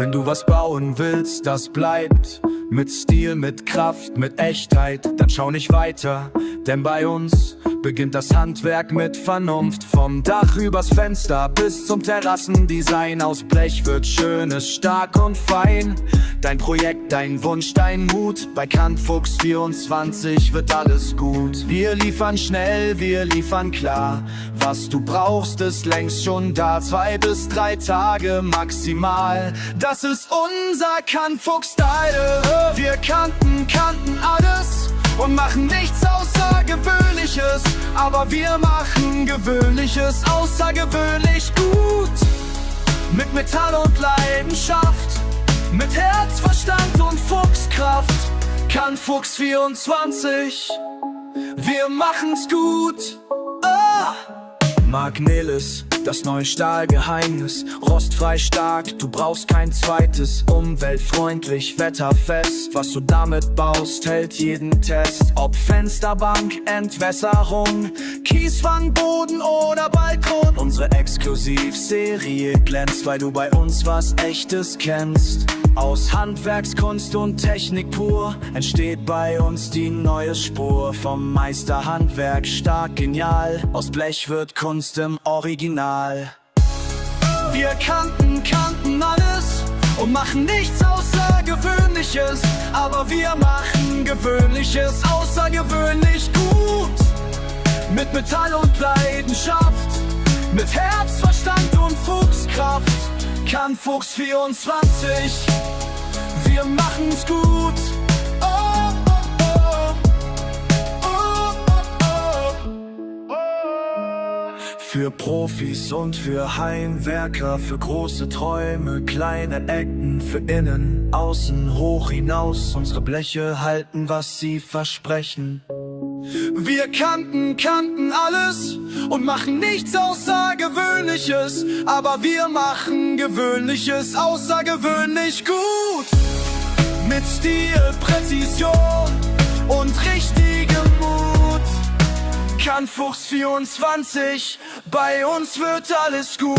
Wenn du was bauen willst, das bleibt. Mit Stil, mit Kraft, mit Echtheit, dann schau nicht weiter. Denn bei uns beginnt das Handwerk mit Vernunft. Vom Dach übers Fenster bis zum Terrassendesign. Aus Blech wird Schönes, stark und fein. Dein Projekt, dein Wunsch, dein Mut. Bei Kantfuchs 24 wird alles gut. Wir liefern schnell, wir liefern klar. Was du brauchst, ist längst schon da. 2 bis 3 Tage maximal. Das ist unser Kantfuchs-Style. Wir kannten alles und machen nichts Außergewöhnliches. Aber wir machen Gewöhnliches außergewöhnlich gut. Mit Metall und Leidenschaft, mit Herz, Verstand und Fuchskraft. Kantfuchs 24, wir machen's gut. Magnelis, das neue Stahlgeheimnis. Rostfrei stark, du brauchst kein zweites. Umweltfreundlich, wetterfest. Was du damit baust, hält jeden Test. Ob Fensterbank, Entwässerung, Kiesfangboden oder Balkon. Unsere Exklusivserie glänzt, weil du bei uns was Echtes kennst. Aus Handwerkskunst und Technik pur entsteht bei uns die neue Spur. Vom Meisterhandwerk stark genial, aus Blech wird Kunst im Original. Wir kannten alles und machen nichts Außergewöhnliches. Aber wir machen Gewöhnliches außergewöhnlich gut. Mit Metall und Leidenschaft, mit Herz, Verstand und Fuchskraft. Kantfuchs 24, wir machen's gut. Oh, oh, oh. Oh, oh, oh. Für Profis und für Heimwerker, für große Träume, kleine Ecken, für innen, außen, hoch hinaus. Unsere Bleche halten, was sie versprechen. Wir kannten alles und machen nichts Außergewöhnliches. Aber wir machen Gewöhnliches außergewöhnlich gut. Mit Stil, Präzision und richtigem Mut. Kantfuchs 24, bei uns wird alles gut.